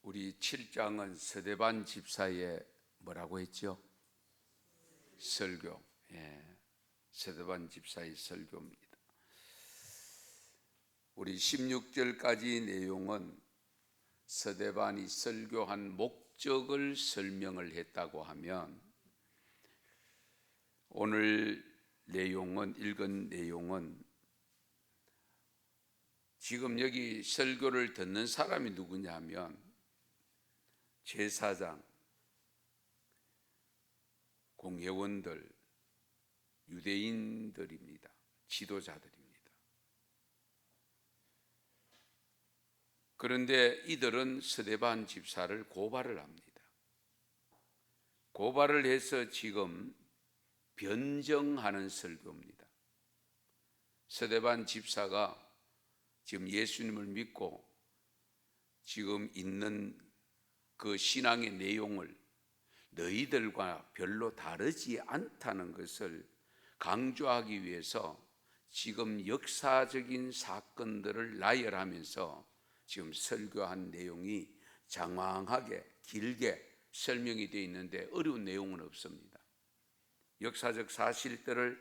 우리 7장은 서대반 집사의 뭐라고 했죠? 설교. 서대반 집사의 설교입니다. 우리 16절까지 내용은 서대반이 설교한 목적을 설명을 했다고 하면, 오늘 읽은 내용은 지금 여기 설교를 듣는 사람이 누구냐 하면 제사장, 공회원들, 유대인들입니다. 지도자들입니다. 그런데 이들은 서대반 집사를 고발을 합니다. 고발을 해서 지금 변정하는 설교입니다. 서대반 집사가 지금 예수님을 믿고 지금 있는 그 신앙의 내용을 너희들과 별로 다르지 않다는 것을 강조하기 위해서 지금 역사적인 사건들을 나열하면서 지금 설교한 내용이 장황하게 길게 설명이 되어 있는데 어려운 내용은 없습니다. 역사적 사실들을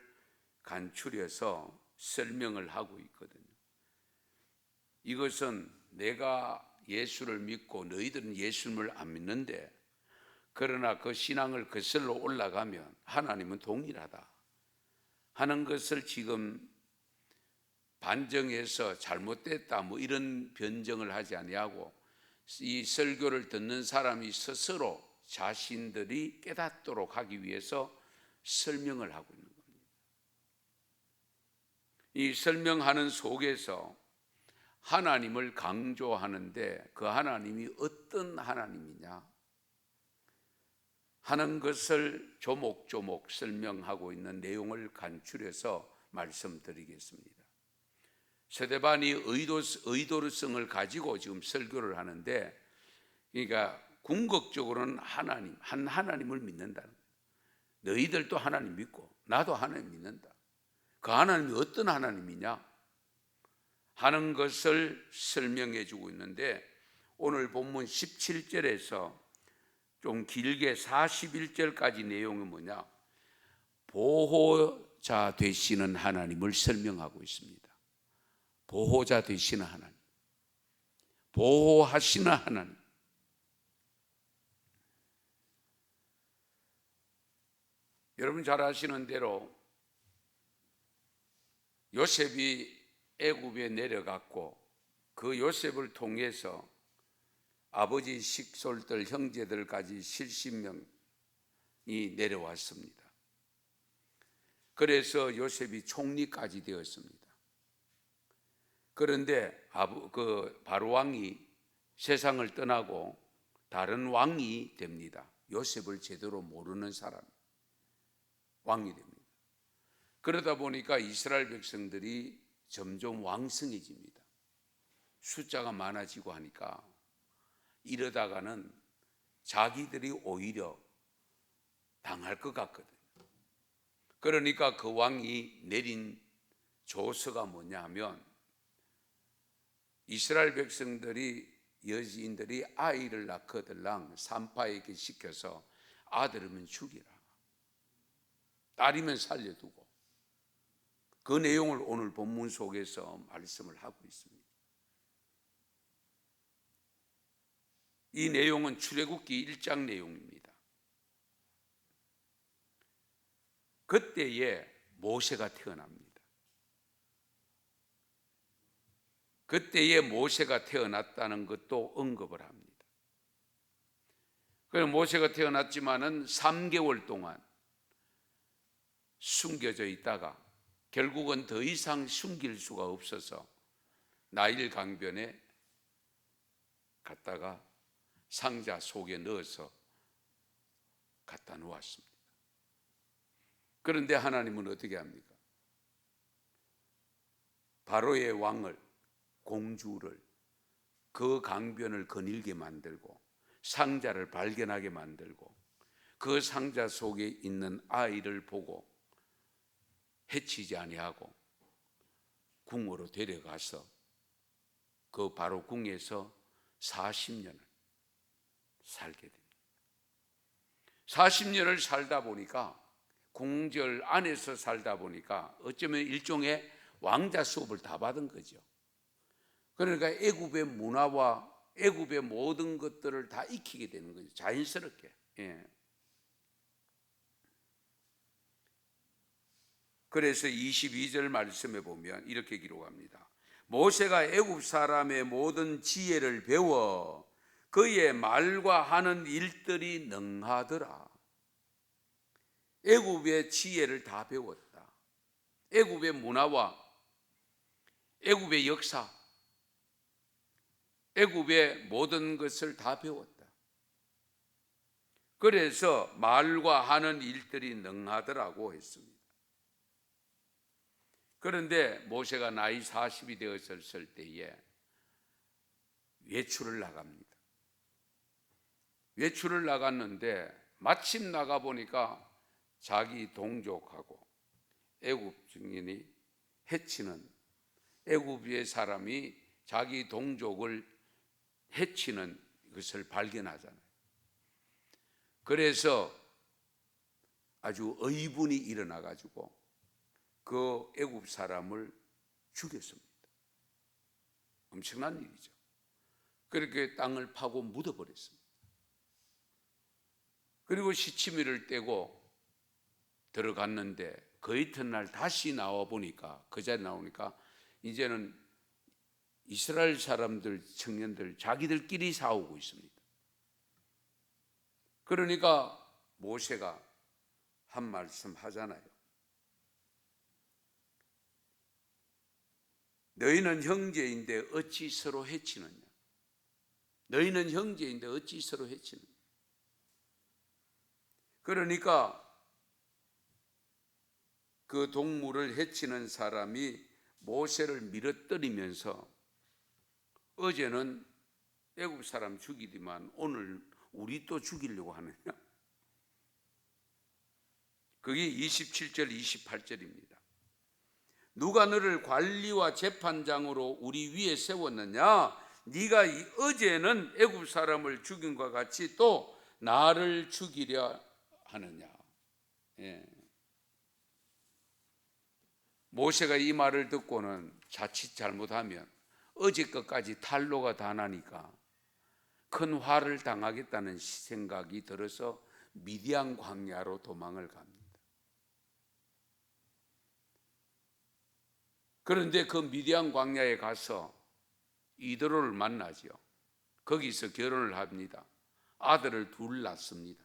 간추려서 설명을 하고 있거든요. 이것은 내가 예수를 믿고 너희들은 예수님을 안 믿는데, 그러나 그 신앙을 거슬러 올라가면 하나님은 동일하다 하는 것을 지금 반정해서 잘못됐다 이런 변정을 하지 아니하고, 이 설교를 듣는 사람이 스스로 자신들이 깨닫도록 하기 위해서 설명을 하고 있는 겁니다. 이 설명하는 속에서 하나님을 강조하는데, 그 하나님이 어떤 하나님이냐 하는 것을 조목조목 설명하고 있는 내용을 간추려서 말씀드리겠습니다. 서대반이 의도성을 가지고 지금 설교를 하는데, 그러니까 궁극적으로는 한 하나님을 믿는다는 거예요. 너희들도 하나님 믿고 나도 하나님 믿는다. 그 하나님이 어떤 하나님이냐 하는 것을 설명해 주고 있는데, 오늘 본문 17절에서 좀 길게 41절까지 내용은 뭐냐? 보호자 되시는 하나님을 설명하고 있습니다. 보호자 되시는 하나님, 보호하시는 하나님. 여러분 잘 아시는 대로 요셉이 애굽에 내려갔고, 그 요셉을 통해서 아버지 식솔들 형제들까지 70명이 내려왔습니다. 그래서 요셉이 총리까지 되었습니다. 그런데 그 바로 왕이 세상을 떠나고 다른 왕이 됩니다. 요셉을 제대로 모르는 사람 왕이 됩니다. 그러다 보니까 이스라엘 백성들이 점점 왕성해집니다. 숫자가 많아지고 하니까 이러다가는 자기들이 오히려 당할 것 같거든요. 그러니까 그 왕이 내린 조서가 뭐냐 하면, 이스라엘 백성들이 여인들이 아이를 낳거들랑 산파에게 시켜서 아들이면 죽이라, 딸이면 살려두고, 그 내용을 오늘 본문 속에서 말씀을 하고 있습니다. 이 내용은 출애굽기 1장 내용입니다. 그때에 모세가 태어납니다. 그때에 모세가 태어났다는 것도 언급을 합니다. 그래서 모세가 태어났지만은 3개월 동안 숨겨져 있다가 결국은 더 이상 숨길 수가 없어서 나일 강변에 갔다가 상자 속에 넣어서 갖다 놓았습니다. 그런데 하나님은 어떻게 합니까? 바로의 왕을, 공주를 그 강변을 거닐게 만들고 상자를 발견하게 만들고, 그 상자 속에 있는 아이를 보고 해치지 아니하고 궁으로 데려가서 그 바로 궁에서 40년을 살게 됩니다. 40년을 살다 보니까, 궁절 안에서 살다 보니까 어쩌면 일종의 왕자 수업을 다 받은 거죠. 그러니까 애굽의 문화와 애굽의 모든 것들을 다 익히게 되는 거죠. 자연스럽게. 그래서 22절 말씀에 보면 이렇게 기록합니다. 모세가 애굽 사람의 모든 지혜를 배워 그의 말과 하는 일들이 능하더라. 애굽의 지혜를 다 배웠다. 애굽의 문화와 애굽의 역사, 애굽의 모든 것을 다 배웠다. 그래서 말과 하는 일들이 능하더라고 했습니다. 그런데 모세가 나이 40이 되었을 때에 외출을 나갑니다. 외출을 나갔는데 마침 나가보니까 자기 동족하고 애굽 증인이 해치는, 애굽의 사람이 자기 동족을 해치는 것을 발견하잖아요. 그래서 아주 의분이 일어나 가지고 그 애굽 사람을 죽였습니다. 엄청난 일이죠. 그렇게 땅을 파고 묻어버렸습니다. 그리고 시치미를 떼고 들어갔는데 그 이튿날 다시 나와 보니까, 그 자리에 나오니까 이제는 이스라엘 사람들, 청년들 자기들끼리 싸우고 있습니다. 그러니까 모세가 한 말씀 하잖아요. 너희는 형제인데 어찌 서로 해치느냐. 너희는 형제인데 어찌 서로 해치느냐. 그러니까 그 동물을 해치는 사람이 모세를 밀어뜨리면서 어제는 애굽 사람 죽이더만 오늘 우리 또 죽이려고 하느냐. 그게 27절 28절입니다. 누가 너를 관리와 재판장으로 우리 위에 세웠느냐. 네가 어제는 애굽 사람을 죽인 것 같이 또 나를 죽이려 하느냐. 모세가 이 말을 듣고는 자칫 잘못하면 어제 것까지 탄로가 다 나니까 큰 화를 당하겠다는 생각이 들어서 미디안 광야로 도망을 갑니다. 그런데 그 미디안 광야에 가서 이드로를 만나죠. 거기서 결혼을 합니다. 아들을 둘 낳습니다.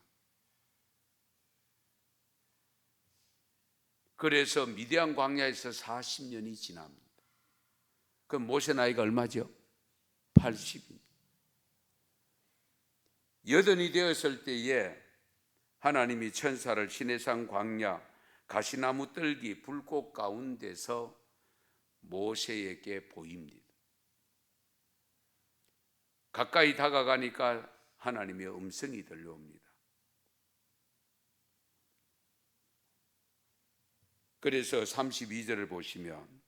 그래서 미디안 광야에서 40년이 지납니다. 그럼 모세 나이가 얼마죠? 80입니다. 여든이 되었을 때에 하나님이 천사를 시내산 광야 가시나무 뜰기 불꽃 가운데서 모세에게 보입니다. 가까이 다가가니까 하나님의 음성이 들려옵니다. 그래서 32절을 보시면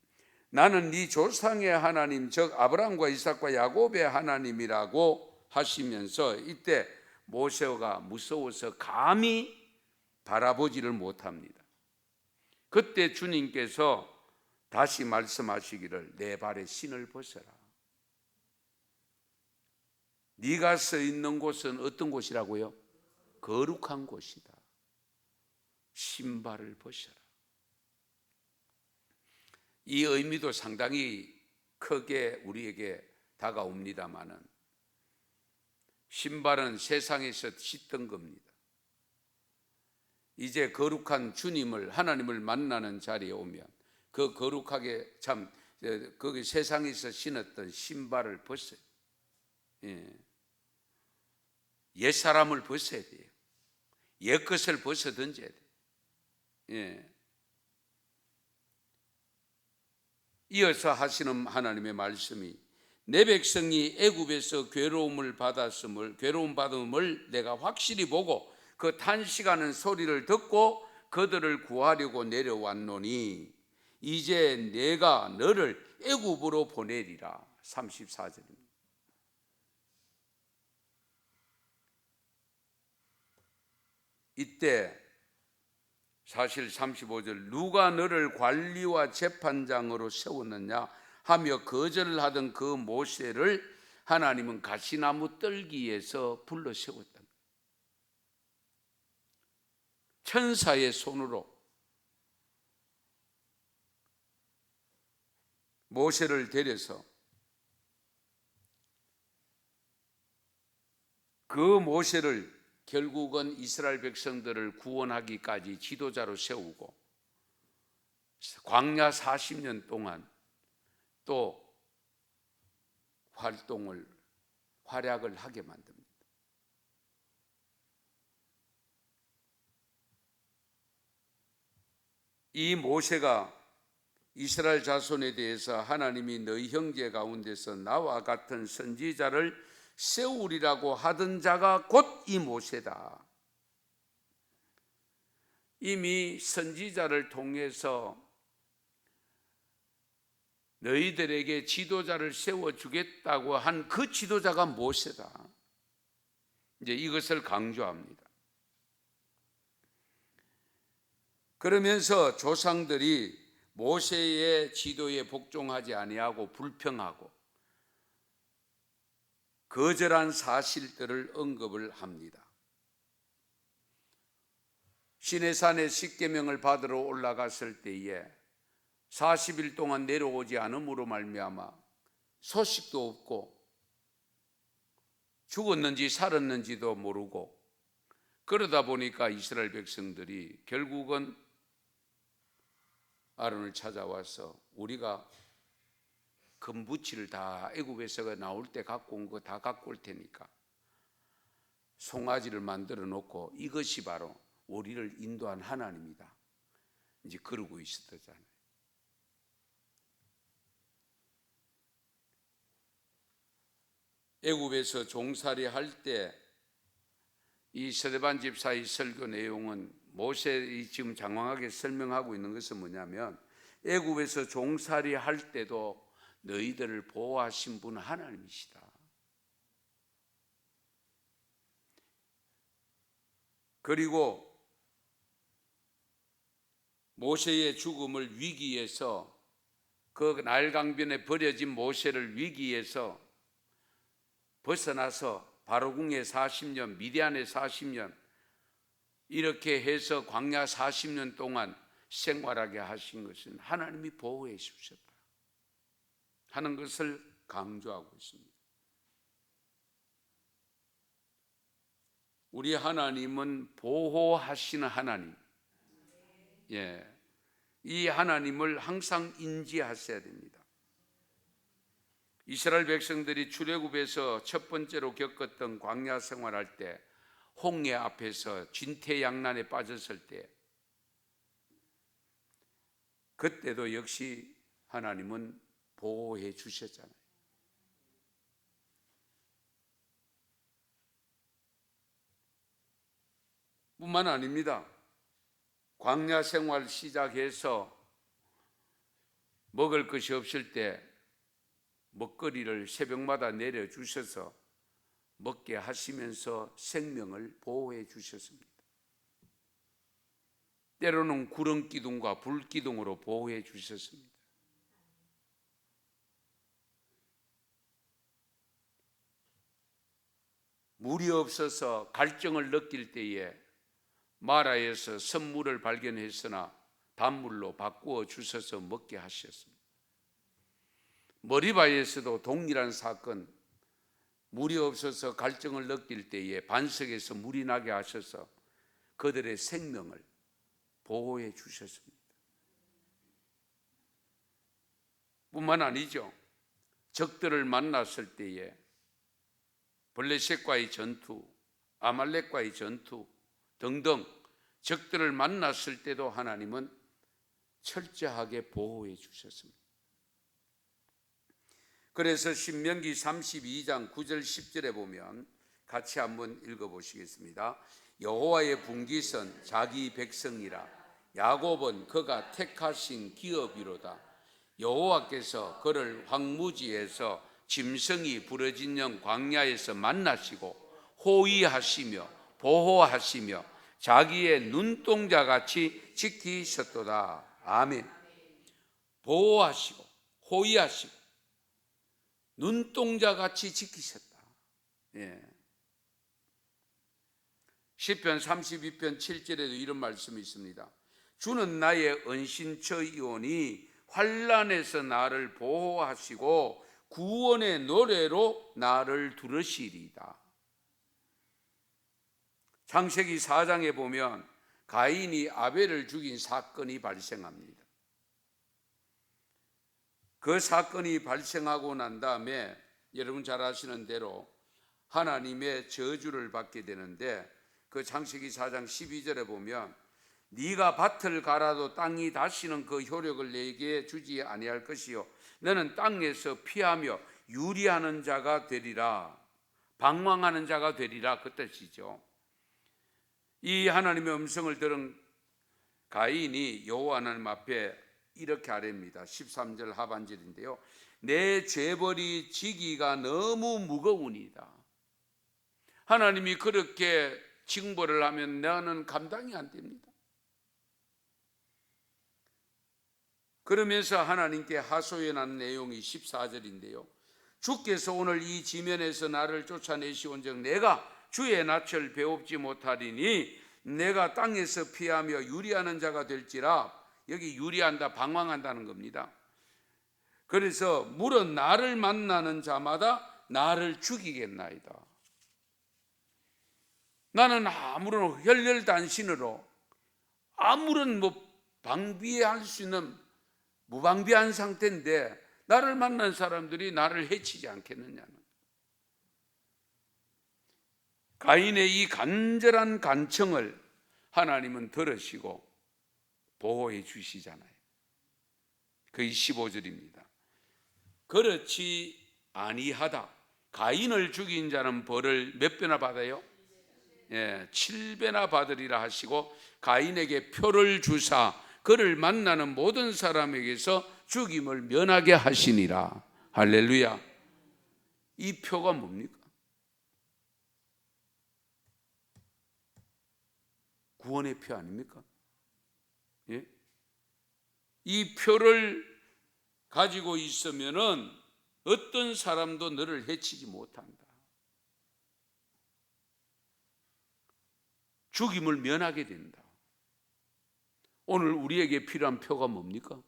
나는 네 조상의 하나님 즉 아브라함과 이삭과 야곱의 하나님이라고 하시면서 이때 모세가 무서워서 감히 바라보지를 못합니다. 그때 주님께서 다시 말씀하시기를 내 발에 신을 벗어라. 네가 서 있는 곳은 어떤 곳이라고요? 거룩한 곳이다. 신발을 벗어라. 이 의미도 상당히 크게 우리에게 다가옵니다마는 신발은 세상에서 씻던 겁니다. 이제 거룩한 주님을, 하나님을 만나는 자리에 오면 그 거룩하게 참 거기 세상에서 신었던 신발을 벗어요. 옛 사람을 벗어야 돼요. 옛 것을 벗어 던져야 돼요. 이어서 하시는 하나님의 말씀이 내 백성이 애굽에서 괴로움 받음을 내가 확실히 보고 그 탄식하는 소리를 듣고 그들을 구하려고 내려왔노니 이제 내가 너를 애굽으로 보내리라. 34절입니다. 이때 사실 35절 누가 너를 관리와 재판장으로 세웠느냐 하며 거절하던 그 모세를 하나님은 가시나무 떨기에서 불러 세웠다. 천사의 손으로 모세를 데려서 그 모세를 결국은 이스라엘 백성들을 구원하기까지 지도자로 세우고 광야 40년 동안 또 활약을 하게 만듭니다. 이 모세가 이스라엘 자손에 대해서 하나님이 너희 형제 가운데서 나와 같은 선지자를 세우리라고 하던 자가 곧 이 모세다. 이미 선지자를 통해서 너희들에게 지도자를 세워주겠다고 한 그 지도자가 모세다. 이제 이것을 강조합니다. 그러면서 조상들이 모세의 지도에 복종하지 아니하고 불평하고 거절한 사실들을 언급을 합니다. 시내산에 십계명을 받으러 올라갔을 때에 40일 동안 내려오지 않음으로 말미암아 소식도 없고 죽었는지 살았는지도 모르고 그러다 보니까 이스라엘 백성들이 결국은 아론을 찾아와서 우리가 금부치를 다 애굽에서 나올 때 갖고 온 거 다 갖고 올 테니까 송아지를 만들어 놓고 이것이 바로 우리를 인도한 하나님이다. 이제 그러고 있었잖아요. 애굽에서 종살이 할 때 이 스데반 집사의 설교 내용은 모세이 지금 장황하게 설명하고 있는 것은 뭐냐면 애굽에서 종살이 할 때도 너희들을 보호하신 분은 하나님이시다. 그리고 모세의 죽음을 위기에서 그 나일강변에 버려진 모세를 위기에서 벗어나서 바로궁에 40년, 미디안에 40년 이렇게 해서 광야 40년 동안 생활하게 하신 것은 하나님이 보호해 주셨다 하는 것을 강조하고 있습니다. 우리 하나님은 보호하시는 하나님, 이 하나님을 항상 인지하셔야 됩니다. 이스라엘 백성들이 출애굽에서 첫 번째로 겪었던 광야 생활할 때 홍해 앞에서 진퇴양난에 빠졌을 때 그때도 역시 하나님은 보호해 주셨잖아요. 뿐만 아닙니다. 광야 생활 시작해서 먹을 것이 없을 때 먹거리를 새벽마다 내려주셔서 먹게 하시면서 생명을 보호해 주셨습니다. 때로는 구름기둥과 불기둥으로 보호해 주셨습니다. 물이 없어서 갈증을 느낄 때에 마라에서 선물을 발견했으나 단물로 바꾸어 주셔서 먹게 하셨습니다. 머리바에서도 동일한 사건, 물이 없어서 갈증을 느낄 때에 반석에서 물이 나게 하셔서 그들의 생명을 보호해 주셨습니다. 뿐만 아니죠. 적들을 만났을 때에 블레셋과의 전투, 아말렉과의 전투 등등 적들을 만났을 때도 하나님은 철저하게 보호해 주셨습니다. 그래서 신명기 32장 9절 10절에 보면 같이 한번 읽어보시겠습니다. 여호와의 분깃은 자기 백성이라 야곱은 그가 택하신 기업이로다. 여호와께서 그를 황무지에서 짐승이 부러진 영 광야에서 만나시고 호위하시며 보호하시며 자기의 눈동자같이 지키셨도다. 아멘. 보호하시고 호위하시고 눈동자같이 지키셨다. 예. 시편 32편 7절에도 이런 말씀이 있습니다. 주는 나의 은신처이오니 환난에서 나를 보호하시고 구원의 노래로 나를 두르시리이다. 창세기 4장에 보면 가인이 아벨을 죽인 사건이 발생합니다. 그 사건이 발생하고 난 다음에 여러분 잘 아시는 대로 하나님의 저주를 받게 되는데, 그 창세기 4장 12절에 보면 네가 밭을 갈아도 땅이 다시는 그 효력을 내게 주지 아니할 것이요 너는 땅에서 피하며 유리하는 자가 되리라. 방황하는 자가 되리라, 그 뜻이죠. 이 하나님의 음성을 들은 가인이 여호와 하나님 앞에 이렇게 아뢰입니다. 13절 하반절인데요. 내 죄벌이 지기가 너무 무거우니이다. 하나님이 그렇게 징벌을 하면 나는 감당이 안 됩니다. 그러면서 하나님께 하소연한 내용이 14절인데요. 주께서 오늘 이 지면에서 나를 쫓아내시온즉 내가 주의 낯을 배웁지 못하리니 내가 땅에서 피하며 유리하는 자가 될지라. 여기 유리한다, 방황한다는 겁니다. 그래서 물은 나를 만나는 자마다 나를 죽이겠나이다. 나는 아무런 혈혈단신으로 아무런 방비할 수 있는 무방비한 상태인데 나를 만난 사람들이 나를 해치지 않겠느냐는, 가인의 이 간절한 간청을 하나님은 들으시고 보호해 주시잖아요. 그게 15절입니다. 그렇지 아니하다. 가인을 죽인 자는 벌을 몇 배나 받아요? 7배나 받으리라 하시고 가인에게 표를 주사 그를 만나는 모든 사람에게서 죽임을 면하게 하시니라. 할렐루야. 이 표가 뭡니까? 구원의 표 아닙니까? 예? 이 표를 가지고 있으면은 어떤 사람도 너를 해치지 못한다. 죽임을 면하게 된다. 오늘 우리에게 필요한 표가 뭡니까?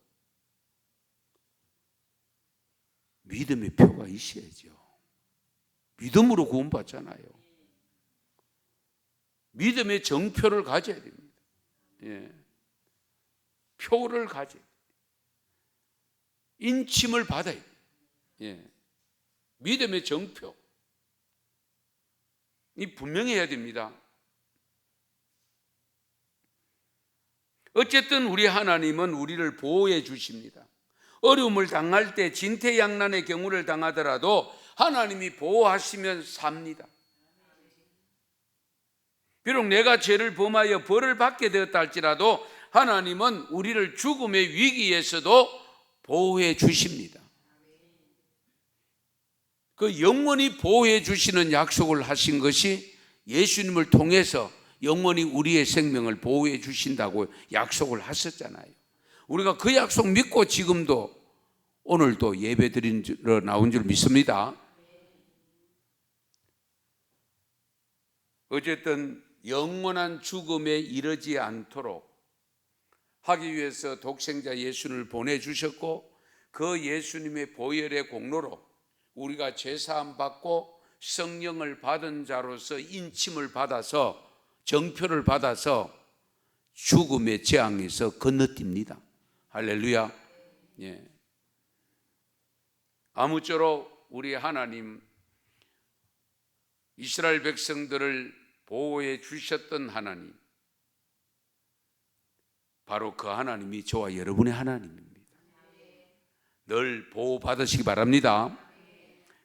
믿음의 표가 있어야죠. 믿음으로 구원받잖아요. 믿음의 정표를 가져야 됩니다. 예. 표를 가져야 돼요. 인침을 받아야 돼요. 예. 믿음의 정표. 이 분명해야 됩니다. 어쨌든 우리 하나님은 우리를 보호해 주십니다. 어려움을 당할 때 진퇴양난의 경우를 당하더라도 하나님이 보호하시면 삽니다. 비록 내가 죄를 범하여 벌을 받게 되었다 할지라도 하나님은 우리를 죽음의 위기에서도 보호해 주십니다. 그 영원히 보호해 주시는 약속을 하신 것이 예수님을 통해서 영원히 우리의 생명을 보호해 주신다고 약속을 하셨잖아요. 우리가 그 약속 믿고 지금도 오늘도 예배 드리러 나온 줄 믿습니다. 어쨌든 영원한 죽음에 이르지 않도록 하기 위해서 독생자 예수를 보내주셨고, 그 예수님의 보혈의 공로로 우리가 죄사함 받고 성령을 받은 자로서 인침을 받아서 정표를 받아서 죽음의 재앙에서 건너뜁니다. 할렐루야. 예. 아무쪼록 우리 하나님, 이스라엘 백성들을 보호해 주셨던 하나님, 바로 그 하나님이 저와 여러분의 하나님입니다. 늘 보호받으시기 바랍니다.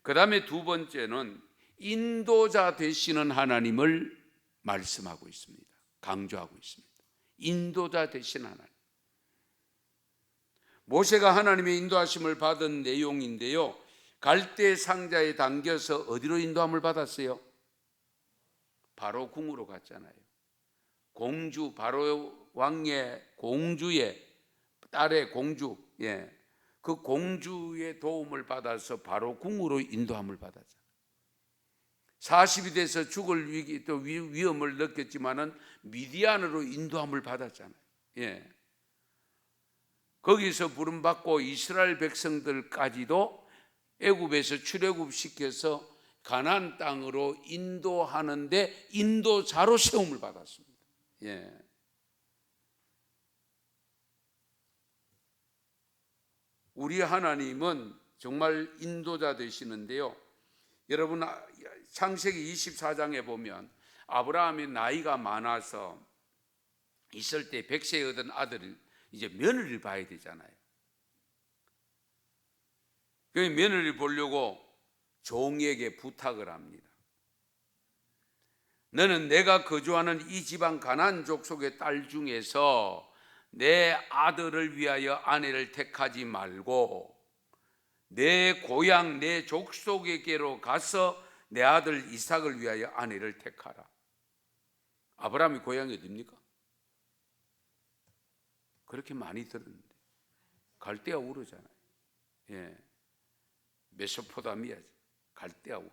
그 다음에 두 번째는 인도자 되시는 하나님을 말씀하고 있습니다. 강조하고 있습니다. 인도자 되신 하나님. 모세가 하나님의 인도하심을 받은 내용인데요, 갈대 상자에 담겨서 어디로 인도함을 받았어요? 바로 궁으로 갔잖아요. 공주 바로 왕의 공주의 딸의 공주, 그 공주의 도움을 받아서 바로 궁으로 인도함을 받았잖아요. 40이 돼서 죽을 위기 또 위험을 느꼈지만은 미디안으로 인도함을 받았잖아요. 거기서 부름받고 이스라엘 백성들까지도 애굽에서 출애굽시켜서 가나안 땅으로 인도하는데 인도자로 세움을 받았습니다. 우리 하나님은 정말 인도자 되시는데요. 여러분 창세기 24장에 보면 아브라함이 나이가 많아서 있을 때 100세에 얻은 아들을 이제 며느리를 봐야 되잖아요. 그 며느리를 보려고 종에게 부탁을 합니다. 너는 내가 거주하는 이 지방 가나안 족속의 딸 중에서 내 아들을 위하여 아내를 택하지 말고 내 고향 내 족속에게로 가서 내 아들 이삭을 위하여 아내를 택하라. 아브라함이 고향이 어디입니까? 그렇게 많이 들었는데 갈대아 우르잖아요. 메소포타미아, 갈대아 우르.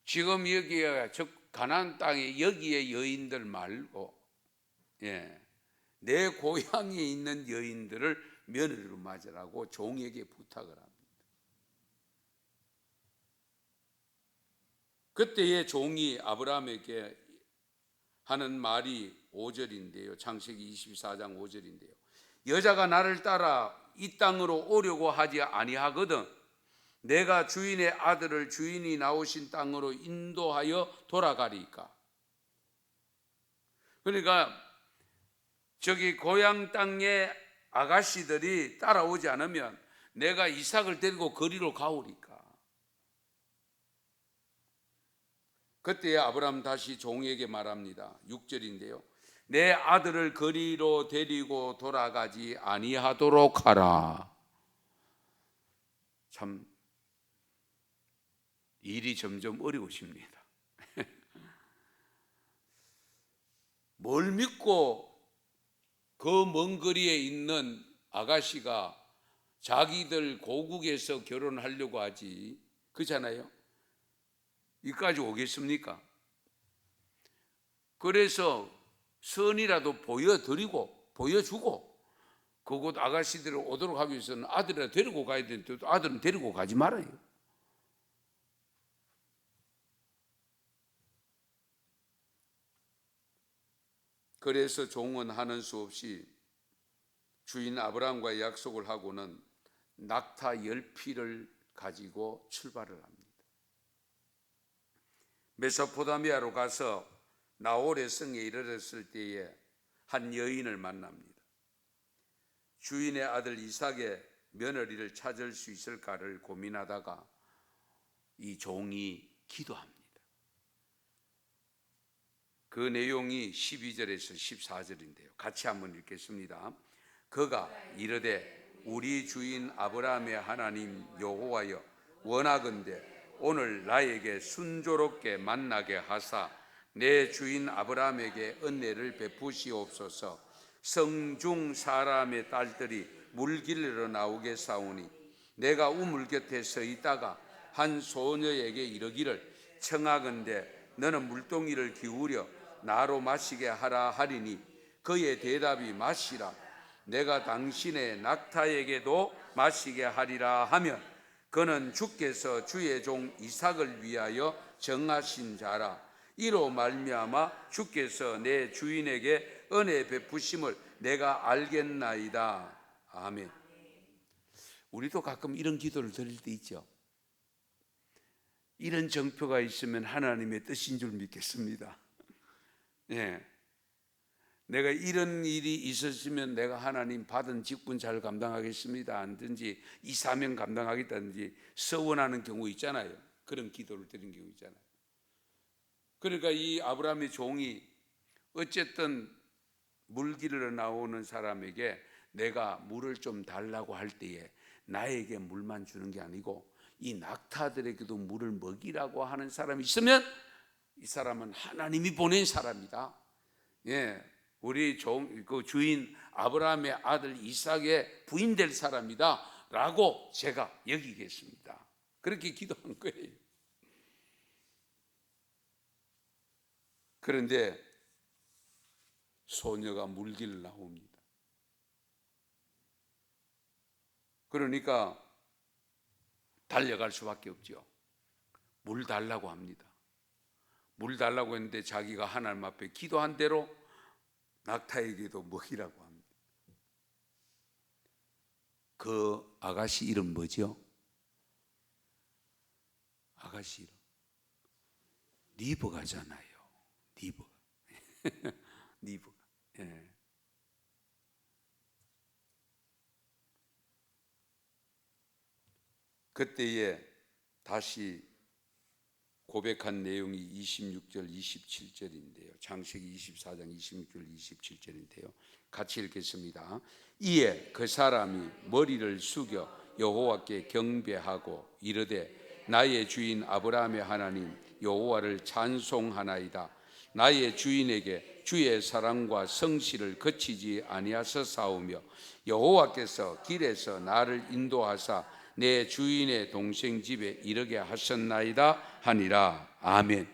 지금 여기에 즉 가나안 땅에 여기에 여인들 말고 내 고향에 있는 여인들을 며느리로 맞으라고 종에게 부탁을 합니다. 그때의 종이 아브라함에게 하는 말이 5절인데요. 창세기 24장 5절인데요. 여자가 나를 따라 이 땅으로 오려고 하지 아니하거든 내가 주인의 아들을 주인이 나오신 땅으로 인도하여 돌아가리까. 그러니까 저기 고향 땅의 아가씨들이 따라오지 않으면 내가 이삭을 데리고 거리로 가오리까. 그때 아브라함 다시 종에게 말합니다. 6절인데요. 내 아들을 거리로 데리고 돌아가지 아니하도록 하라. 참 일이 점점 어려우십니다. 뭘 믿고 그 먼 거리에 있는 아가씨가 자기들 고국에서 결혼하려고 하지, 그렇잖아요. 이까지 오겠습니까? 그래서 선이라도 보여드리고 보여주고 그곳 아가씨들을 오도록 하기 위해서는 아들이라 데리고 가야 되는데 아들은 데리고 가지 말아요. 그래서 종은 하는 수 없이 주인 아브라함과의 약속을 하고는 낙타 10피를 가지고 출발을 합니다. 메소포타미아로 가서 나홀의 성에 이르렀을 때에 한 여인을 만납니다. 주인의 아들 이삭의 며느리를 찾을 수 있을까를 고민하다가 이 종이 기도합니다. 그 내용이 12절에서 14절인데요. 같이 한번 읽겠습니다. 그가 이르되 우리 주인 아브라함의 하나님 여호와여 원하건대 오늘 나에게 순조롭게 만나게 하사 내 주인 아브라함에게 은혜를 베푸시옵소서. 성중 사람의 딸들이 물길로 나오게 사오니 내가 우물 곁에 서 있다가 한 소녀에게 이르기를 청하건대 너는 물동이를 기울여 나로 마시게 하라 하리니 그의 대답이 마시라. 내가 당신의 낙타에게도 마시게 하리라 하면 그는 주께서 주의 종 이삭을 위하여 정하신 자라. 이로 말미암아 주께서 내 주인에게 은혜 베푸심을 내가 알겠나이다. 아멘. 우리도 가끔 이런 기도를 드릴 때 있죠. 이런 정표가 있으면 하나님의 뜻인 줄 믿겠습니다. 내가 이런 일이 있었으면 내가 하나님 받은 직분 잘 감당하겠습니다 하든지 이 사명 감당하겠다든지 서원하는 경우 있잖아요. 그런 기도를 드린 경우 있잖아요. 그러니까 이 아브라함의 종이 어쨌든 물길로 나오는 사람에게 내가 물을 좀 달라고 할 때에 나에게 물만 주는 게 아니고 이 낙타들에게도 물을 먹이라고 하는 사람이 있으면 이 사람은 하나님이 보낸 사람이다. 우리 그 주인 아브라함의 아들 이삭의 부인 될 사람이다 라고 제가 여기겠습니다. 그렇게 기도한 거예요. 그런데 소녀가 물기를 나옵니다. 그러니까 달려갈 수밖에 없죠. 물 달라고 합니다. 물 달라고 했는데 자기가 하나님 앞에 기도한 대로 낙타에게도 먹이라고 합니다. 그 아가씨 이름 뭐죠? 아가씨 이름 리브가잖아요. 리브. 리브가. 그때에 다시 고백한 내용이 26절 27절인데요. 창세기 24장 26절 27절인데요. 같이 읽겠습니다. 이에 그 사람이 머리를 숙여 여호와께 경배하고 이르되 나의 주인 아브라함의 하나님 여호와를 찬송하나이다. 나의 주인에게 주의 사랑과 성실을 거치지 아니하사오며 여호와께서 길에서 나를 인도하사 내 주인의 동생 집에 이르게 하셨나이다 하니라. 아멘.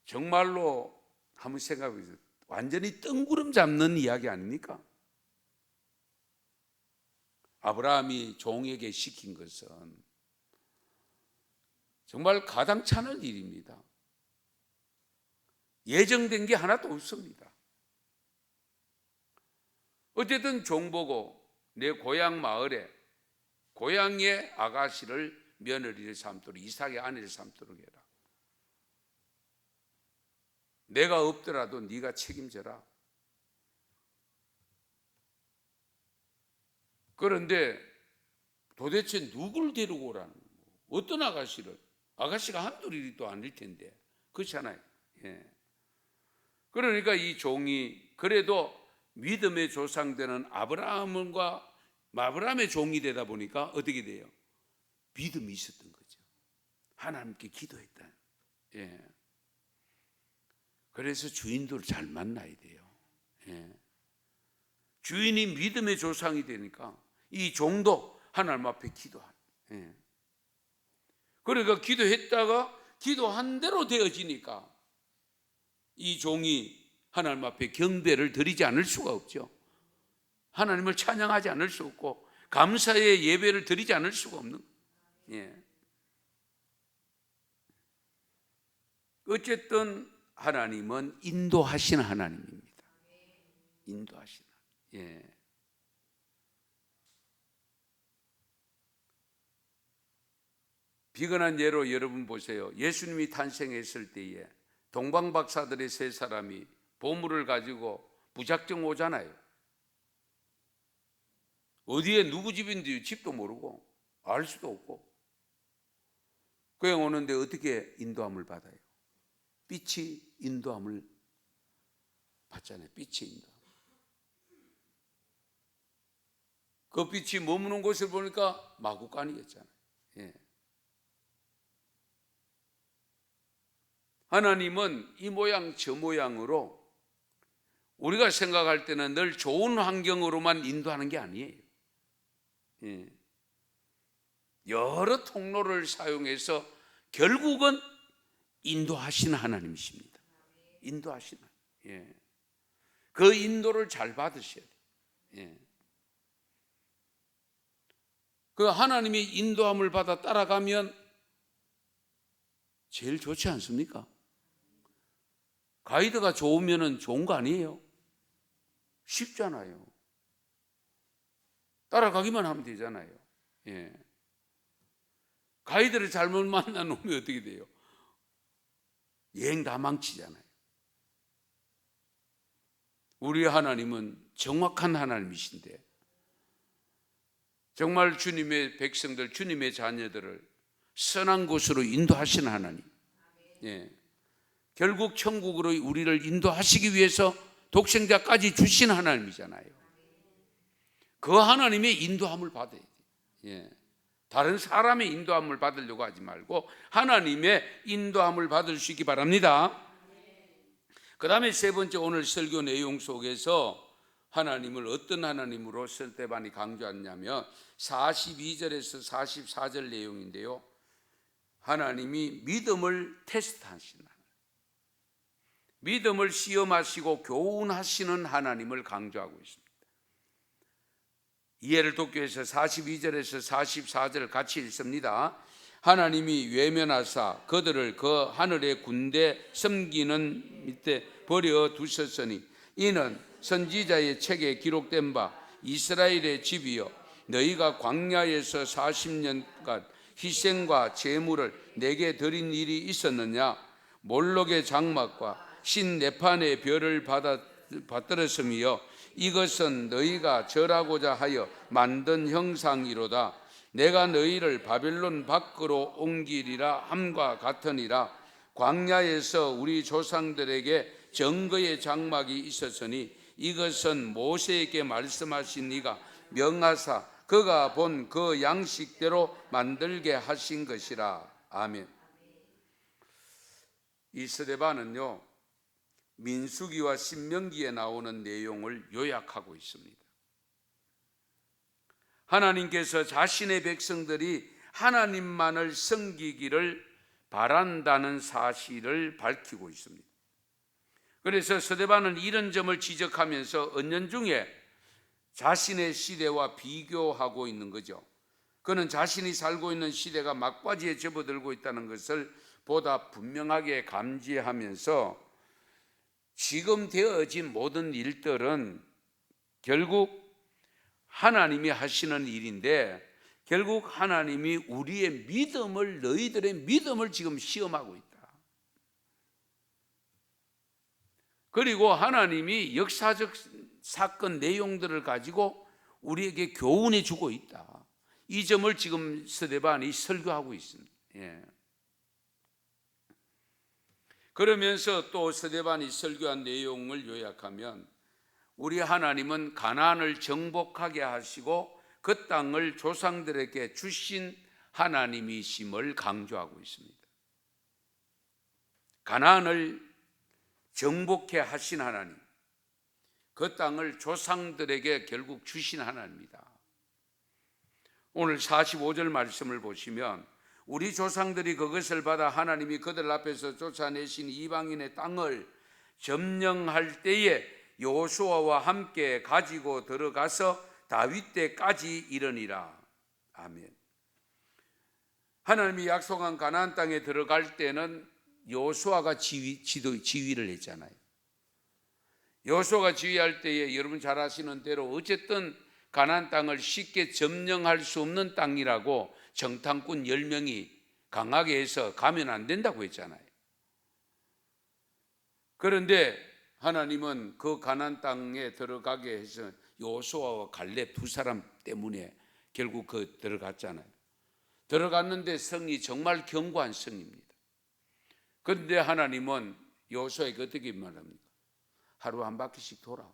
정말로 한번 생각해 보세요. 완전히 뜬구름 잡는 이야기 아닙니까? 아브라함이 종에게 시킨 것은 정말 가당찮을 일입니다. 예정된 게 하나도 없습니다. 어쨌든 종 보고 내 고향 마을에 고향의 아가씨를 며느리를 삼도록 이삭의 아내를 삼도록 해라. 내가 없더라도 네가 책임져라. 그런데 도대체 누굴 데리고 오라는 거고, 어떤 아가씨를? 아가씨가 한두 일이 또 아닐 텐데, 그렇잖아요. 그러니까 이 종이 그래도 믿음의 조상되는 아브라함의 종이 되다 보니까 어떻게 돼요? 믿음이 있었던 거죠. 하나님께 기도했다. 그래서 주인들을 잘 만나야 돼요. 주인이 믿음의 조상이 되니까 이 종도 하나님 앞에 기도하는. 그러니까 기도했다가 기도한 대로 되어지니까 이 종이 하나님 앞에 경배를 드리지 않을 수가 없죠. 하나님을 찬양하지 않을 수 없고 감사의 예배를 드리지 않을 수가 없는. 어쨌든 하나님은 인도하시는 하나님입니다. 인도하시는. 비근한 예로 여러분 보세요. 예수님이 탄생했을 때에 동방박사들의 세 사람이 보물을 가지고 무작정 오잖아요. 어디에 누구 집인지 집도 모르고 알 수도 없고 그냥 오는데 어떻게 인도함을 받아요? 빛이 인도함을 받잖아요. 빛이 인도함. 그 빛이 머무는 곳을 보니까 마구간이었잖아요. 하나님은 이 모양 저 모양으로 우리가 생각할 때는 늘 좋은 환경으로만 인도하는 게 아니에요. 여러 통로를 사용해서 결국은 인도하시는 하나님이십니다. 인도하시는. 그 인도를 잘 받으셔야 돼요. 그 하나님이 인도함을 받아 따라가면 제일 좋지 않습니까? 가이드가 좋으면 좋은 거 아니에요? 쉽잖아요. 따라가기만 하면 되잖아요. 가이드를 잘못 만나 놓으면 어떻게 돼요? 여행 다 망치잖아요. 우리 하나님은 정확한 하나님이신데 정말 주님의 백성들, 주님의 자녀들을 선한 곳으로 인도하시는 하나님. 결국 천국으로 우리를 인도하시기 위해서 독생자까지 주신 하나님이잖아요. 그 하나님의 인도함을 받아야 돼요. 다른 사람의 인도함을 받으려고 하지 말고 하나님의 인도함을 받을 수 있기 바랍니다. 그 다음에 세 번째, 오늘 설교 내용 속에서 하나님을 어떤 하나님으로 스데반이 강조하냐면 42절에서 44절 내용인데요, 하나님이 믿음을 테스트하시는, 믿음을 시험하시고 교훈하시는 하나님을 강조하고 있습니다. 이해를 돕기 위해서 42절에서 44절 같이 읽습니다. 하나님이 외면하사 그들을 그 하늘의 군대 섬기는 밑에 버려 두셨으니 이는 선지자의 책에 기록된 바 이스라엘의 집이여, 너희가 광야에서 40년간 희생과 제물을 내게 드린 일이 있었느냐? 몰록의 장막과 신네판의 별을 받들었음이여, 이것은 너희가 절하고자 하여 만든 형상이로다. 내가 너희를 바벨론 밖으로 옮기리라 함과 같으니라. 광야에서 우리 조상들에게 증거의 장막이 있었으니 이것은 모세에게 말씀하신 이가 명하사 그가 본 그 양식대로 만들게 하신 것이라. 아멘. 이 스데반은요, 민수기와 신명기에 나오는 내용을 요약하고 있습니다. 하나님께서 자신의 백성들이 하나님만을 섬기기를 바란다는 사실을 밝히고 있습니다. 그래서 스데반은 이런 점을 지적하면서 은연중에 자신의 시대와 비교하고 있는 거죠. 그는 자신이 살고 있는 시대가 막바지에 접어들고 있다는 것을 보다 분명하게 감지하면서 지금 되어진 모든 일들은 결국 하나님이 하시는 일인데, 결국 하나님이 우리의 믿음을, 너희들의 믿음을 지금 시험하고 있다. 그리고 하나님이 역사적 사건 내용들을 가지고 우리에게 교훈해 주고 있다. 이 점을 지금 스데반이 설교하고 있습니다. 예. 그러면서 또 스데반이 설교한 내용을 요약하면, 우리 하나님은 가나안을 정복하게 하시고 그 땅을 조상들에게 주신 하나님이심을 강조하고 있습니다. 가나안을 정복해 하신 하나님, 그 땅을 조상들에게 결국 주신 하나님이다. 오늘 45절 말씀을 보시면, 우리 조상들이 그것을 받아 하나님이 그들 앞에서 쫓아내신 이방인의 땅을 점령할 때에 여호수아와 함께 가지고 들어가서 다윗 때까지 이르니라. 아멘. 하나님이 약속한 가나안 땅에 들어갈 때는 여호수아가 지휘를 했잖아요. 여호수아가 지휘할 때에 여러분 잘 아시는 대로 어쨌든 가나안 땅을 쉽게 점령할 수 없는 땅이라고 정탐꾼 10명이 강하게 해서 가면 안 된다고 했잖아요. 그런데 하나님은 그 가나안 땅에 들어가게 해서 여호수아와 갈렙 두 사람 때문에 결국 들어갔잖아요. 들어갔는데 성이 정말 견고한 성입니다. 그런데 하나님은 여호수아에게 어떻게 말합니까? 하루 한 바퀴씩 돌아,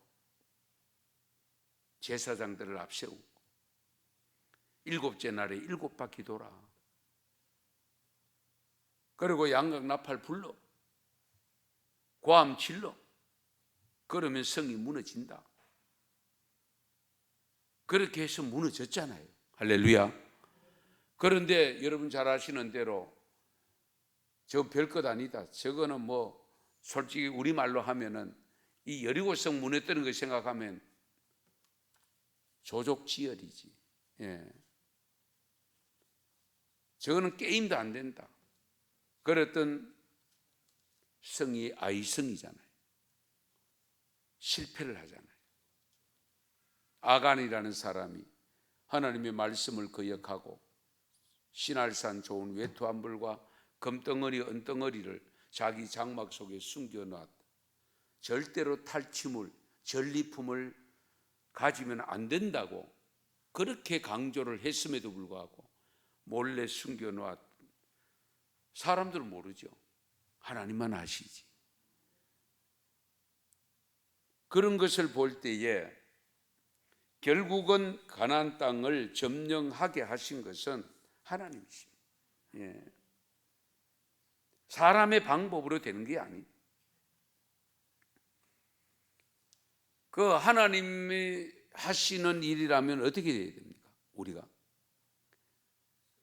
제사장들을 앞세우고 7째 날에 7바퀴 돌아, 그리고 양각 나팔 불러, 고함 질러, 그러면 성이 무너진다. 그렇게 해서 무너졌잖아요. 할렐루야. 그런데 여러분 잘 아시는 대로 저 별것 아니다, 저거는 뭐 솔직히 우리말로 하면은 이 여리고성 무너뜨린 거 생각하면 조족지혈이지. 예. 저거는 게임도 안 된다. 그랬던 성이 아이성이잖아요. 실패를 하잖아요. 아간이라는 사람이 하나님의 말씀을 거역하고 신할산 좋은 외투한벌과 금덩어리 은덩어리를 자기 장막 속에 숨겨놨다. 절대로 탈취물, 전리품을 가지면 안 된다고 그렇게 강조를 했음에도 불구하고 몰래 숨겨놓았. 사람들은 모르죠. 하나님만 아시지. 그런 것을 볼 때에 결국은 가나안 땅을 점령하게 하신 것은 하나님이십니다. 예. 사람의 방법으로 되는 게 아니에요. 그 하나님이 하시는 일이라면 어떻게 돼야 됩니까? 우리가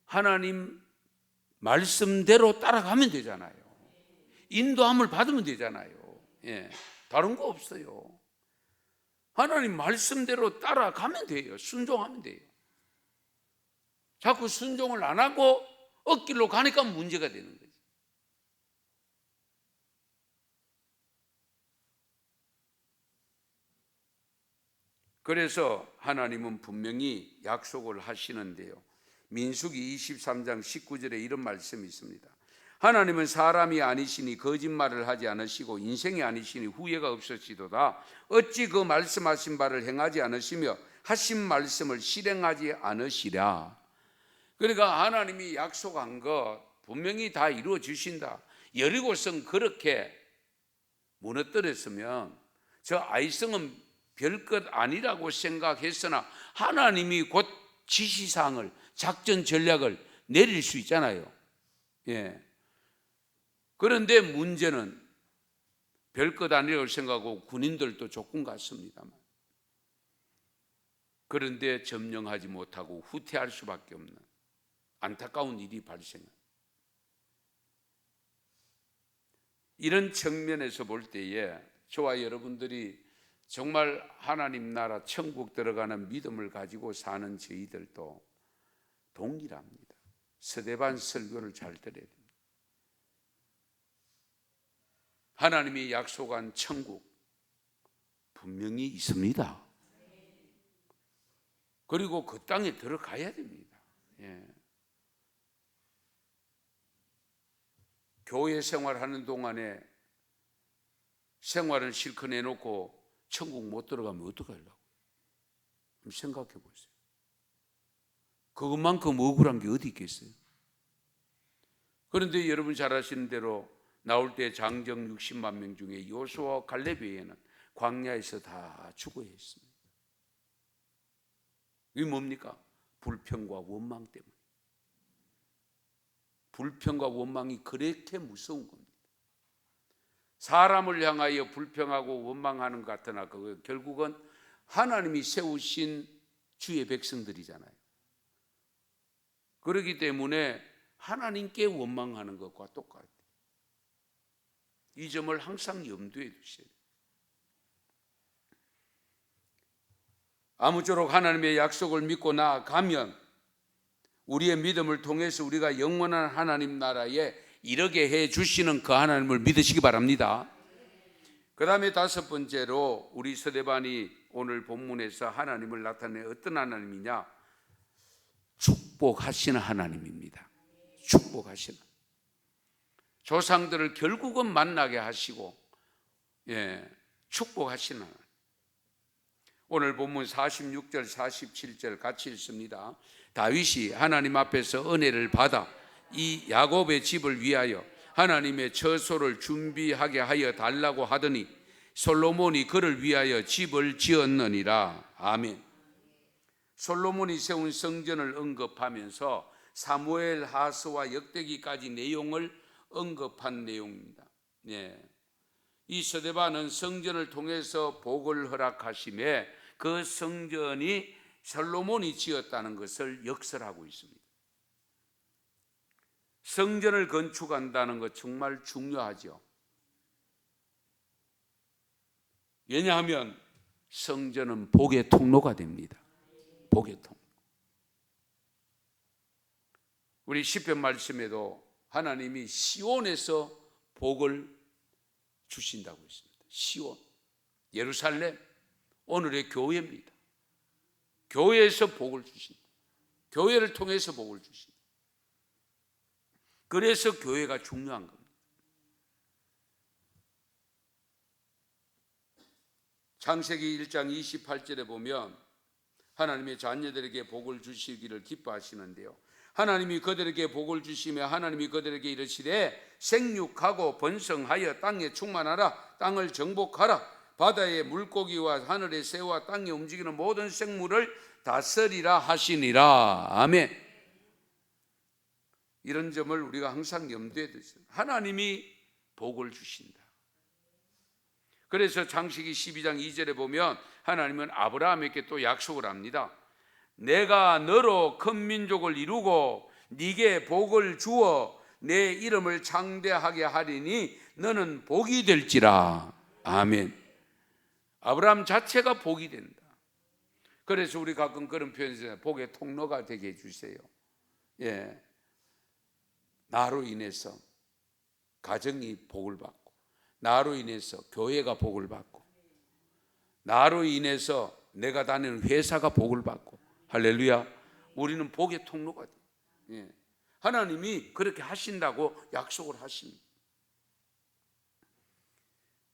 하나님 말씀대로 따라가면 되잖아요. 인도함을 받으면 되잖아요. 예. 다른 거 없어요. 하나님 말씀대로 따라가면 돼요. 순종하면 돼요. 자꾸 순종을 안 하고 억길로 가니까 문제가 되는 거죠. 그래서 하나님은 분명히 약속을 하시는데요. 민수기 23장 19절에 이런 말씀이 있습니다. 하나님은 사람이 아니시니 거짓말을 하지 않으시고 인생이 아니시니 후회가 없으시도다. 어찌 그 말씀하신 바를 행하지 않으시며 하신 말씀을 실행하지 않으시랴. 그러니까 하나님이 약속한 것 분명히 다 이루어 주신다. 여리고성 그렇게 무너뜨렸으면 저 아이성은 별것 아니라고 생각했으나 하나님이 곧 지시사항을, 작전 전략을 내릴 수 있잖아요. 예. 그런데 문제는 별것 아니라고 생각하고 군인들도 조금 같습니다만, 그런데 점령하지 못하고 후퇴할 수밖에 없는 안타까운 일이 발생합니다. 이런 측면에서 볼 때에 저와 여러분들이 정말 하나님 나라 천국 들어가는 믿음을 가지고 사는 저희들도 동일합니다. 스데반 설교를 잘 들어야 됩니다. 하나님이 약속한 천국 분명히 있습니다. 그리고 그 땅에 들어가야 됩니다. 예. 교회 생활하는 동안에 생활을 실컷 해놓고 천국 못 들어가면 어떡하려고? 생각해 보세요. 그것만큼 억울한 게 어디 있겠어요? 그런데 여러분 잘 아시는 대로 나올 때 장정 60만 명 중에 요수와 갈렙 외에는 광야에서 다 죽어야 했습니다. 이게 뭡니까? 불평과 원망 때문에. 불평과 원망이 그렇게 무서운 겁니다. 사람을 향하여 불평하고 원망하는 것 같으나 그거 결국은 하나님이 세우신 주의 백성들이잖아요. 그렇기 때문에 하나님께 원망하는 것과 똑같아요. 이 점을 항상 염두에 두셔야 돼요. 아무쪼록 하나님의 약속을 믿고 나아가면 우리의 믿음을 통해서 우리가 영원한 하나님 나라에 이르게 해 주시는 그 하나님을 믿으시기 바랍니다. 그 다음에 다섯 번째로 우리 스데반이 오늘 본문에서 하나님을 나타내 어떤 하나님이냐? 축복하시는 하나님입니다. 축복하시는. 조상들을 결국은 만나게 하시고 축복하시는 하나님. 오늘 본문 46절 47절 같이 읽습니다. 다윗이 하나님 앞에서 은혜를 받아 이 야곱의 집을 위하여 하나님의 처소를 준비하게 하여 달라고 하더니 솔로몬이 그를 위하여 집을 지었느니라. 아멘. 솔로몬이 세운 성전을 언급하면서 사무엘 하스와 역대기까지 내용을 언급한 내용입니다. 이 스데반은 성전을 통해서 복을 허락하심에 그 성전이 솔로몬이 지었다는 것을 역설하고 있습니다. 성전을 건축한다는 것 정말 중요하죠. 왜냐하면 성전은 복의 통로가 됩니다. 복의 통로. 우리 시편 말씀에도 하나님이 시온에서 복을 주신다고 했습니다. 시온, 예루살렘, 오늘의 교회입니다. 교회에서 복을 주신다. 교회를 통해서 복을 주신다. 그래서 교회가 중요한 겁니다. 창세기 1장 28절에 보면 하나님의 자녀들에게 복을 주시기를 기뻐하시는데요. 하나님이 그들에게 복을 주시며 하나님이 그들에게 이르시되 생육하고 번성하여 땅에 충만하라. 땅을 정복하라. 바다의 물고기와 하늘의 새와 땅에 움직이는 모든 생물을 다스리라 하시니라. 아멘. 이런 점을 우리가 항상 염두에 두세요. 하나님이 복을 주신다. 그래서 창세기 12장 2절에 보면 하나님은 아브라함에게 또 약속을 합니다. 내가 너로 큰 민족을 이루고 네게 복을 주어 내 이름을 창대하게 하리니 너는 복이 될지라. 아멘. 아브라함 자체가 복이 된다. 그래서 우리 가끔 그런 표현을 복의 통로가 되게 해주세요. 예, 나로 인해서 가정이 복을 받고, 나로 인해서 교회가 복을 받고, 나로 인해서 내가 다니는 회사가 복을 받고, 할렐루야. 우리는 복의 통로가 돼요. 예. 하나님이 그렇게 하신다고 약속을 하십니다.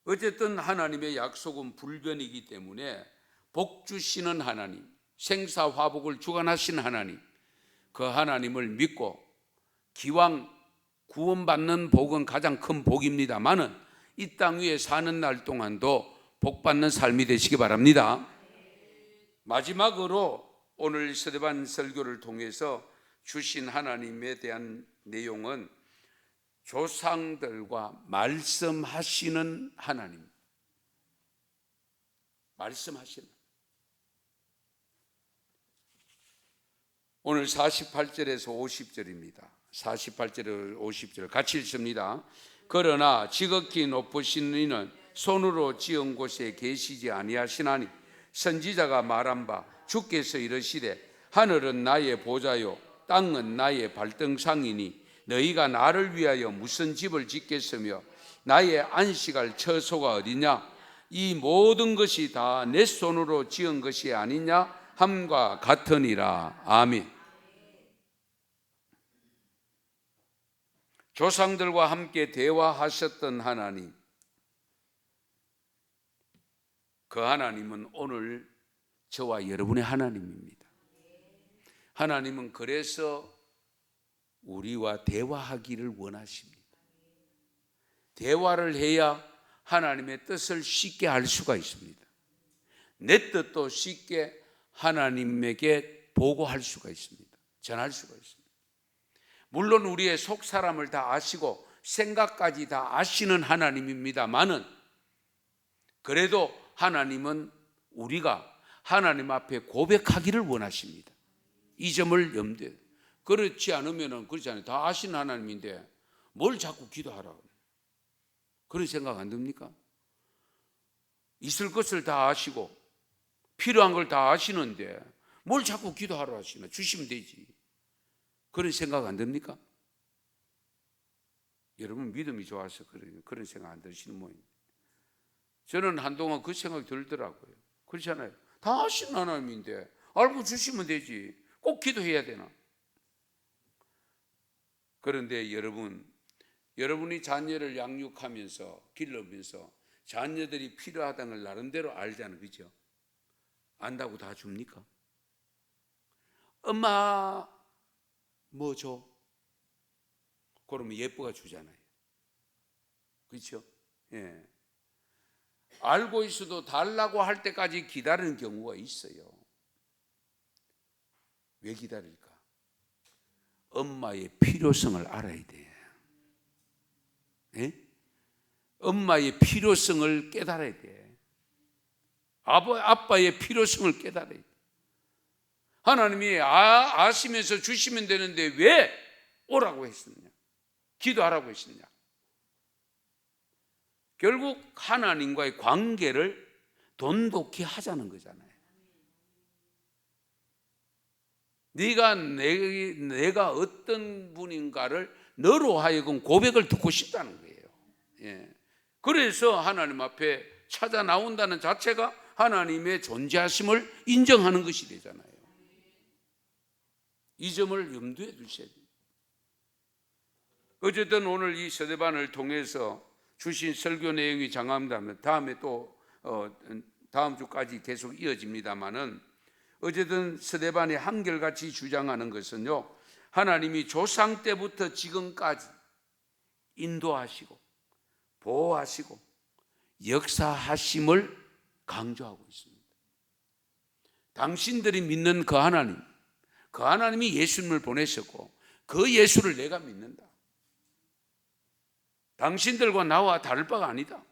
어쨌든 하나님의 약속은 불변이기 때문에 복 주시는 하나님, 생사화복을 주관하신 하나님, 그 하나님을 믿고 기왕 구원받는 복은 가장 큰 복입니다만은 이 땅 위에 사는 날 동안도 복받는 삶이 되시기 바랍니다. 마지막으로 오늘 스데반 설교를 통해서 주신 하나님에 대한 내용은 조상들과 말씀하시는 하나님, 말씀하시는. 오늘 48절에서 50절입니다. 48절에서 50절 같이 읽습니다. 그러나 지극히 높으신 이는 손으로 지은 곳에 계시지 아니하시나니 선지자가 말한 바 주께서 이르시되 하늘은 나의 보좌요 땅은 나의 발등상이니 너희가 나를 위하여 무슨 집을 짓겠으며 나의 안식할 처소가 어디냐? 이 모든 것이 다 내 손으로 지은 것이 아니냐 함과 같으니라. 아멘. 조상들과 함께 대화하셨던 하나님, 그 하나님은 오늘 저와 여러분의 하나님입니다. 하나님은 그래서 우리와 대화하기를 원하십니다. 대화를 해야 하나님의 뜻을 쉽게 알 수가 있습니다. 내 뜻도 쉽게 하나님에게 보고할 수가 있습니다. 전할 수가 있습니다. 물론 우리의 속 사람을 다 아시고 생각까지 다 아시는 하나님입니다만은 그래도 하나님은 우리가 하나님 앞에 고백하기를 원하십니다. 이 점을 염두에. 그렇지 않으면 그렇지 않아요. 다 아시는 하나님인데 뭘 자꾸 기도하라고 그런 생각 안 듭니까? 있을 것을 다 아시고 필요한 걸 다 아시는데 뭘 자꾸 기도하라 하시나? 주시면 되지. 그런 생각 안 듭니까? 여러분 믿음이 좋아서 그런 생각 안 드시는 모양입니다. 저는 한동안 그 생각이 들더라고요. 그렇잖아요. 다 아시는 하나님인데 알고 주시면 되지. 꼭 기도해야 되나? 그런데 여러분이 자녀를 양육하면서 길러면서 자녀들이 필요하다는 걸 나름대로 알잖아요. 그렇죠? 안다고 다 줍니까? 엄마 뭐 줘? 그러면 예뻐가 주잖아요. 그렇죠? 예. 알고 있어도 달라고 할 때까지 기다리는 경우가 있어요. 왜 기다릴까? 엄마의 필요성을 알아야 돼. 예? 엄마의 필요성을 깨달아야 돼. 아빠의 필요성을 깨달아야 돼. 하나님이 아시면서 주시면 되는데 왜 오라고 했느냐? 기도하라고 했느냐? 결국 하나님과의 관계를 돈독히 하자는 거잖아요. 내가 어떤 분인가를 너로 하여금 고백을 듣고 싶다는 거예요. 예. 그래서 하나님 앞에 찾아 나온다는 자체가 하나님의 존재하심을 인정하는 것이 되잖아요. 이 점을 염두에 두셔야 돼요. 어쨌든 오늘 이 스데반을 통해서 주신 설교 내용이 장합니다면 다음에 또 다음 주까지 계속 이어집니다만은 어쨌든 스데반이 한결같이 주장하는 것은요, 하나님이 조상 때부터 지금까지 인도하시고 보호하시고 역사하심을 강조하고 있습니다. 당신들이 믿는 그 하나님이 예수님을 보내셨고 그 예수를 내가 믿는다. 당신들과 나와 다를 바가 아니다.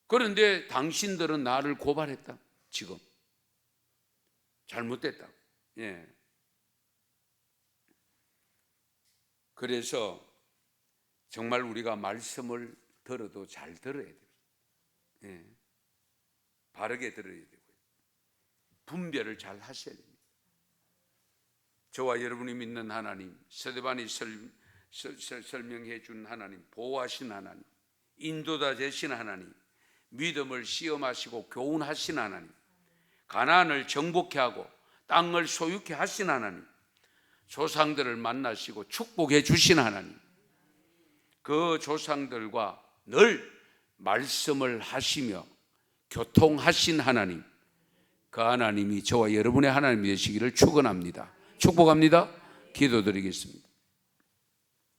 그런데 당신들은 나를 고발했다. 지금 잘못됐다. 예. 그래서 정말 우리가 말씀을 들어도 잘 들어야 돼요. 예. 바르게 들어야 되고요. 분별을 잘 하셔야 됩니다. 저와 여러분이 믿는 하나님, 스데반이 설명해 준 하나님, 보호하신 하나님, 인도자 되신 하나님, 믿음을 시험하시고 교훈하신 하나님, 가나안을 정복케 하고 땅을 소유케 하신 하나님, 조상들을 만나시고 축복해 주신 하나님, 그 조상들과 늘 말씀을 하시며 교통하신 하나님, 그 하나님이 저와 여러분의 하나님이 되시기를 축원합니다. 축복합니다. 기도드리겠습니다.